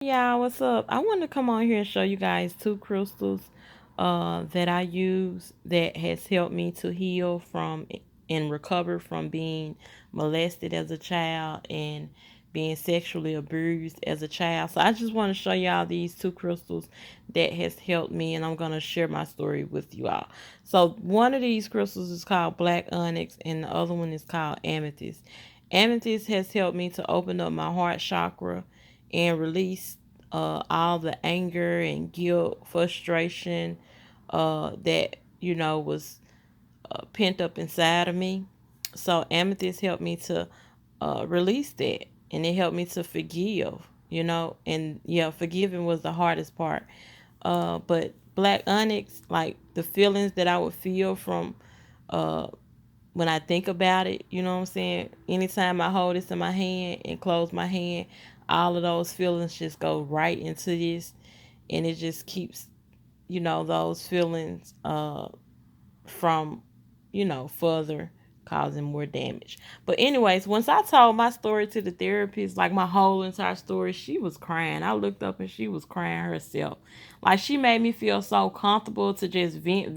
Yeah, what's up? I wanted to come on here and show you guys two crystals that I use that has helped me to heal from and recover from being molested as a child and being sexually abused as a child. So I just want to show y'all these two crystals that has helped me, and I'm going to share my story with you all. So one of these crystals is called black onyx and the other one is called amethyst. Amethyst has helped me to open up my heart chakra and release all the anger and guilt, frustration that was pent up inside of me. So amethyst helped me to release that, and it helped me to forgive. And yeah, forgiving was the hardest part. But black onyx, like the feelings that I would feel from uh, when I think about it, you know what I'm saying? Anytime I hold this in my hand and close my hand, all of those feelings just go right into this, and it just keeps, those feelings from, further causing more damage. But anyways, once I told my story to the therapist, like my whole entire story, she was crying. I looked up and she was crying herself. Like she made me feel so comfortable to just vent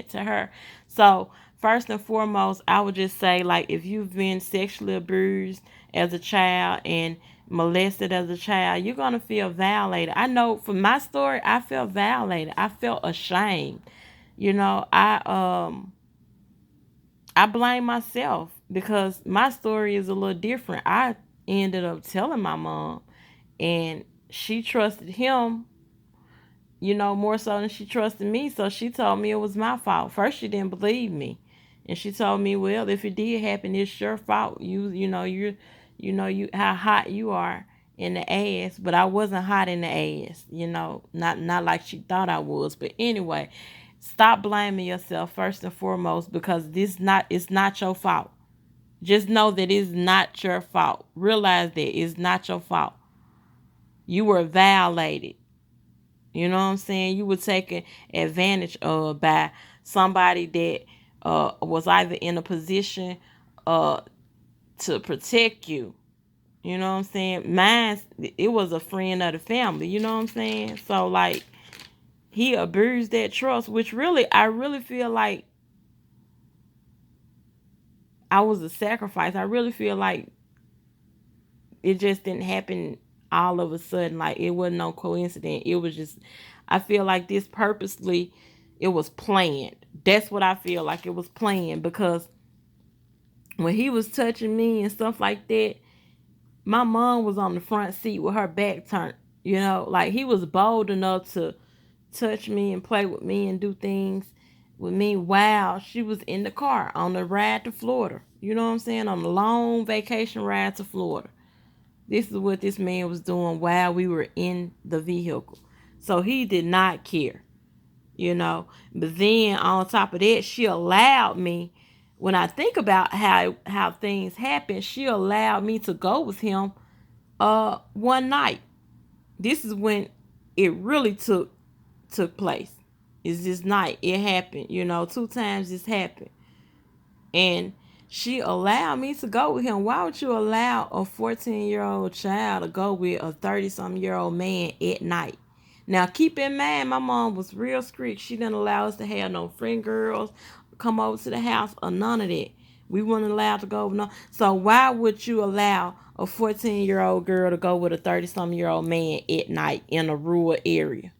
to her. So first and foremost, I would just say, like, if you've been sexually abused as a child and molested as a child, you're gonna feel violated. I know from my story, I felt violated. I felt ashamed. I blame myself because my story is a little different. I ended up telling my mom, and she trusted him, more so than she trusted me. So she told me it was my fault. First, she didn't believe me, and she told me, "Well, if it did happen, it's your fault. You how hot you are in the ass, but I wasn't hot in the ass. Not like she thought I was. But anyway, stop blaming yourself first and foremost because it's not your fault. Just know that it's not your fault. Realize that it's not your fault. You were violated. You know what I'm saying? You were taken advantage of by somebody that was either in a position uh, to protect you. You know what I'm saying? Mine, it was a friend of the family. You know what I'm saying? So, like, he abused that trust, which really, I really feel like I was a sacrifice. I really feel like it just didn't happen all of a sudden. Like, it wasn't no coincidence. It was just, I feel like this purposely, it was planned. That's what I feel like, it was planned, because when he was touching me and stuff like that, my mom was on the front seat with her back turned. Like, he was bold enough to touch me and play with me and do things with me while she was in the car on the ride to Florida. You know what I'm saying? On a long vacation ride to Florida. This is what this man was doing while we were in the vehicle. So he did not care. But then on top of that, she allowed me, when I think about how things happen, she allowed me to go with him one night. This is when it really took place. It's this night. It happened, two times this happened. And she allowed me to go with him. Why would you allow a 14-year-old child to go with a 30-something-year-old man at night? Now, keep in mind, my mom was real strict. She didn't allow us to have no friend girls come over to the house or none of that. We weren't allowed to go. No. So why would you allow a 14-year-old girl to go with a 30-something-year-old man at night in a rural area?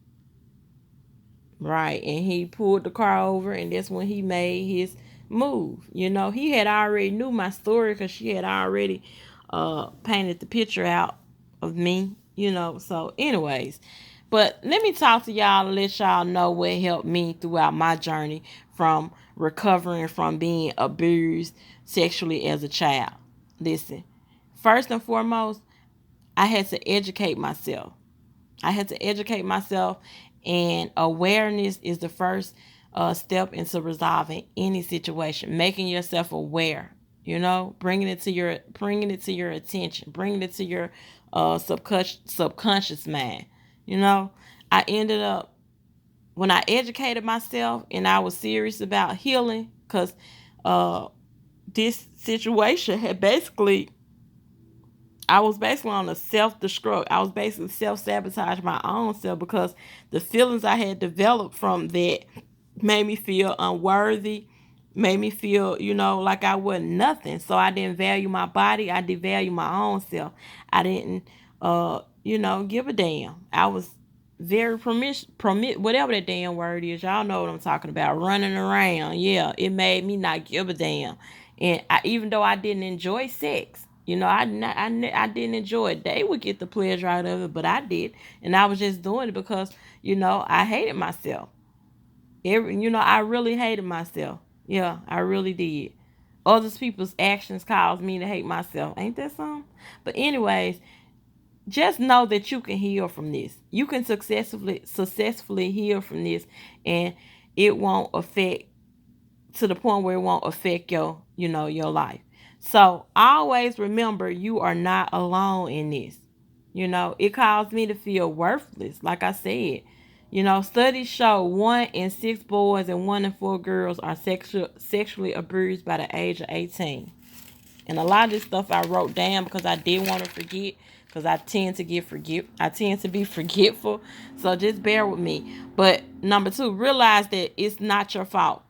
Right. And he pulled the car over, and that's when he made his move. He had already knew my story because she had already painted the picture out of me. So anyways, but let me talk to y'all and let y'all know what helped me throughout my journey from recovering from being abused sexually as a child. Listen, first and foremost, I had to educate myself. I had to educate myself, and awareness is the first step into resolving any situation. Making yourself aware, bringing it to your attention, bringing it to your subconscious mind. You know, I ended up, when I educated myself and I was serious about healing, because this situation had basically I was basically on a self-destruct. I was basically self-sabotage my own self because the feelings I had developed from that made me feel unworthy, made me feel, like I wasn't nothing. So I didn't value my body. I devalued my own self. I didn't, give a damn. I was very permit whatever that damn word is. Y'all know what I'm talking about. Running around. Yeah, it made me not give a damn. And even though I didn't enjoy sex, I didn't enjoy it. They would get the pleasure out of it, but I did, and I was just doing it because I hated myself. I really hated myself. Yeah, I really did. Other people's actions caused me to hate myself. Ain't that something? But anyways, just know that you can heal from this. You can successfully heal from this, and it won't affect to the point where it won't affect your life. So always remember you are not alone in this. It caused me to feel worthless, like I said. Studies show 1 in 6 boys and 1 in 4 girls are sexually abused by the age of 18. And a lot of this stuff I wrote down because I didn't want to forget. Because I tend to I tend to be forgetful. So just bear with me. But number 2, realize that it's not your fault.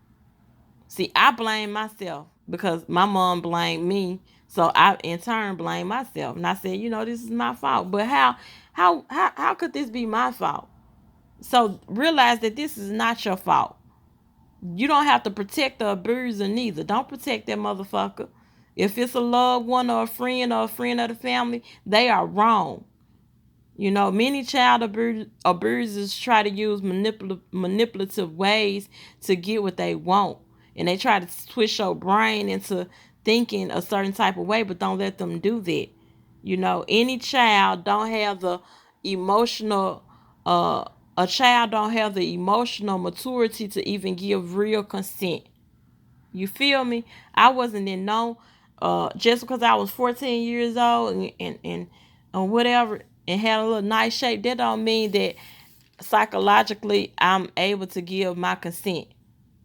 See, I blame myself because my mom blamed me. So I in turn blame myself. And I said, this is my fault. But how could this be my fault? So realize that this is not your fault. You don't have to protect the abuser neither. Don't protect that motherfucker. If it's a loved one or a friend of the family, they are wrong. Many child abusers try to use manipulative ways to get what they want. And they try to twist your brain into thinking a certain type of way, but don't let them do that. Any child don't have the emotional, a child don't have the emotional maturity to even give real consent. You feel me? I wasn't in no, just because I was 14 years old and whatever and had a little nice shape, that don't mean that psychologically I'm able to give my consent.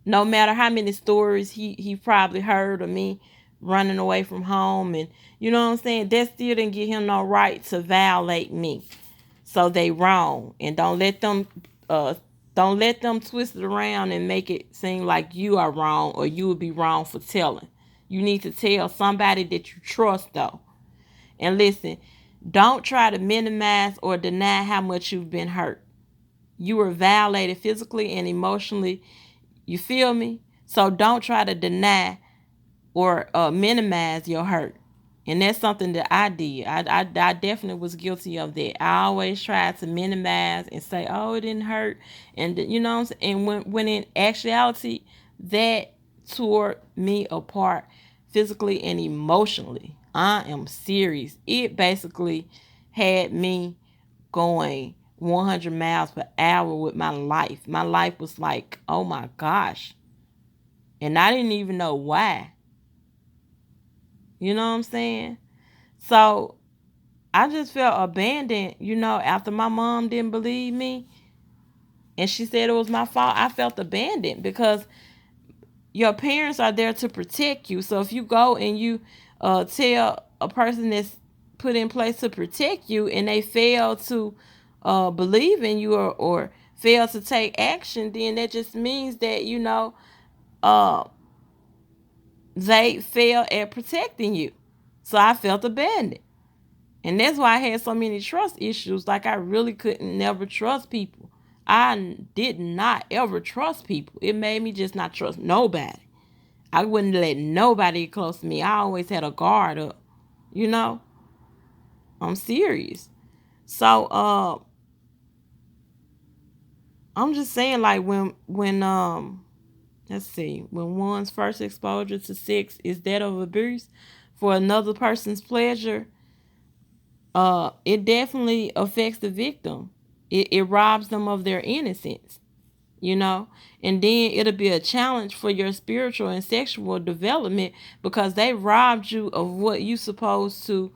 No matter how many stories he probably heard of me running away from home, and you know what I'm saying, that still didn't give him no right to violate me. So they wrong, and uh don't let them twist it around and make it seem like you are wrong or you would be wrong for telling. You need to tell somebody that you trust though. And listen, don't try to minimize or deny how much you've been hurt. You were violated physically and emotionally. You feel me? So don't try to deny or minimize your hurt. And that's something that I did. I definitely was guilty of that. I always tried to minimize and say, oh, it didn't hurt. And you know what I'm saying? And when in actuality, that tore me apart physically and emotionally. I am serious. It basically had me going 100 miles per hour with my life. My life was like, oh my gosh. And I didn't even know why. You know what I'm saying? So I just felt abandoned, after my mom didn't believe me and she said it was my fault. I felt abandoned because your parents are there to protect you. So if you go and you tell a person that's put in place to protect you and they fail to believe in you or fail to take action, then that just means that, uh, they fail at protecting you. So I felt abandoned. And that's why I had so many trust issues. Like I really couldn't never trust people. I did not ever trust people. It made me just not trust nobody. I wouldn't let nobody get close to me. I always had a guard up. You know? I'm serious. So I'm just saying like when let's see, when one's first exposure to sex is that of abuse for another person's pleasure, it definitely affects the victim. It robs them of their innocence, and then it'll be a challenge for your spiritual and sexual development because they robbed you of what you supposed to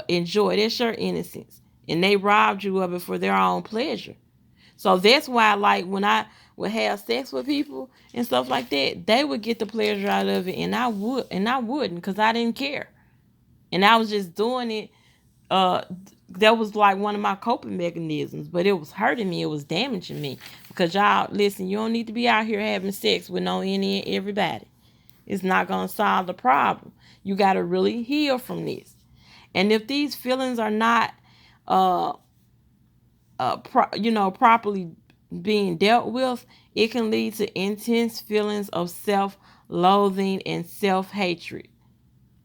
enjoy. That's your innocence, and they robbed you of it for their own pleasure. So that's why, like, when I would have sex with people and stuff like that, they would get the pleasure out of it, and I wouldn't, because I didn't care, and I was just doing it uh that was like one of my coping mechanisms, but it was hurting me, it was damaging me. Because y'all, listen, you don't need to be out here having sex with no any and everybody. It's not gonna solve the problem. You gotta really heal from this. And if these feelings are not uh properly being dealt with, it can lead to intense feelings of self-loathing and self-hatred,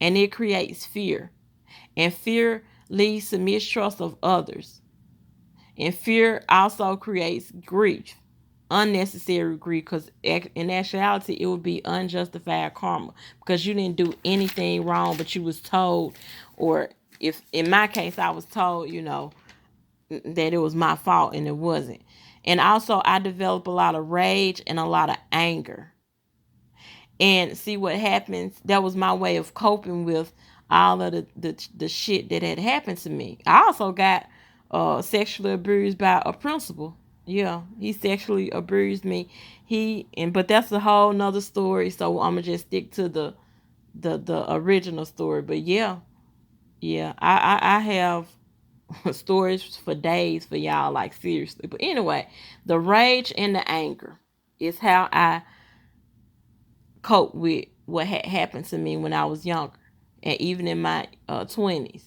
and it creates fear. And fear leads to mistrust of others. And fear also creates grief, unnecessary grief, because in actuality, it would be unjustified karma because you didn't do anything wrong, but you was told, or if in my case, I was told, that it was my fault and it wasn't. And also, I developed a lot of rage and a lot of anger. And see what happens. That was my way of coping with all of the shit that had happened to me. I also got sexually abused by a principal. Yeah, he sexually abused me. But that's a whole nother story. So I'm gonna just stick to the original story. But yeah, I have stories for days for y'all, like seriously. But anyway, the rage and the anger is how I cope with what had happened to me when I was younger, and even in my 20s.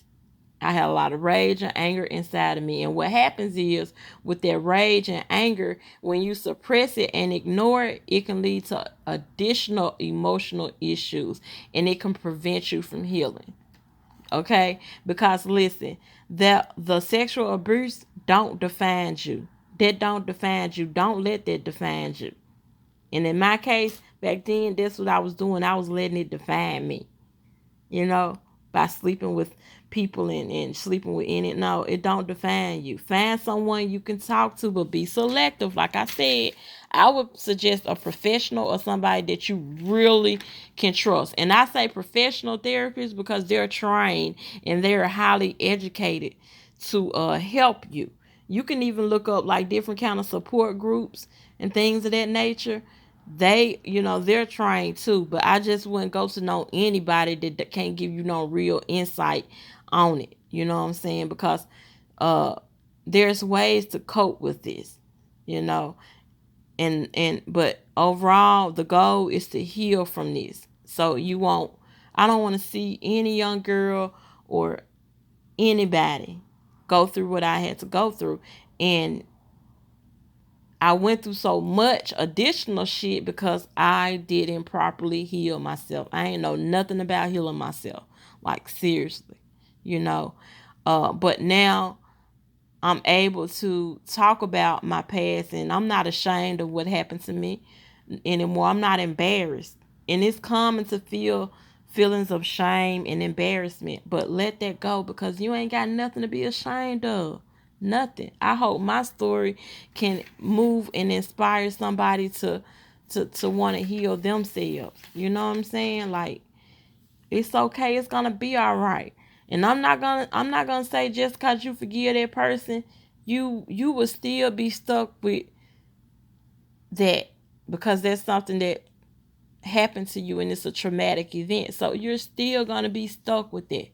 I had a lot of rage and anger inside of me. And what happens is, with that rage and anger, when you suppress it and ignore it, it can lead to additional emotional issues, and it can prevent you from healing. Okay? Because listen, that the sexual abuse don't define you. That don't define you. Don't let that define you. And in my case, back then, that's what I was doing. I was letting it define me, by sleeping with people and sleeping with any. No, it don't define you. Find someone you can talk to, but be selective. Like I said, I would suggest a professional or somebody that you really can trust. And I say professional therapists because they're trained and they're highly educated to help you. You can even look up like different kind of support groups and things of that nature. They're trained too, but I just wouldn't go to know anybody that can't give you no real insight on it. You know what I'm saying? Because uh there's ways to cope with this, you know. And but overall the goal is to heal from this. So I don't want to see any young girl or anybody go through what I had to go through. And I went through so much additional shit because I didn't properly heal myself. I ain't know nothing about healing myself. Like seriously, you know. But now I'm able to talk about my past, and I'm not ashamed of what happened to me anymore. I'm not embarrassed. And it's common to feel feelings of shame and embarrassment, but let that go because you ain't got nothing to be ashamed of. Nothing. I hope my story can move and inspire somebody to want to heal themselves. You know what I'm saying? Like, it's okay. It's gonna be all right. And I'm not gonna say just because you forgive that person, you will still be stuck with that, because that's something that happened to you and it's a traumatic event. So you're still gonna be stuck with it,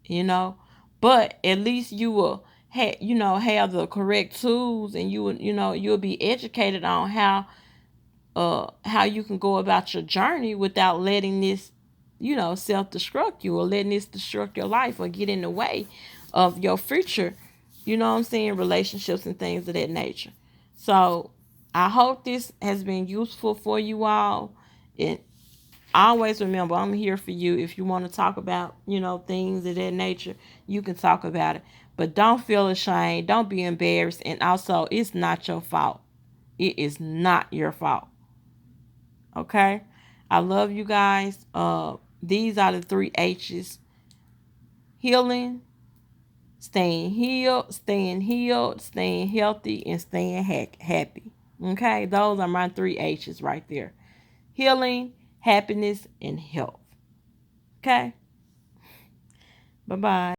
you know. But at least you will have the correct tools, and you'll be educated on how you can go about your journey without letting this self-destruct you, or letting this destruct your life or get in the way of your future, relationships and things of that nature. So I hope this has been useful for you all. And always remember, I'm here for you. If you want to talk about things of that nature, you can talk about it, but don't feel ashamed, don't be embarrassed. And also, it's not your fault. It is not your fault. Okay? I love you guys. These are the 3 H's: healing, staying healed, staying healthy, and staying happy. Okay? Those are my 3 H's right there: healing, happiness, and health. Okay? Bye bye.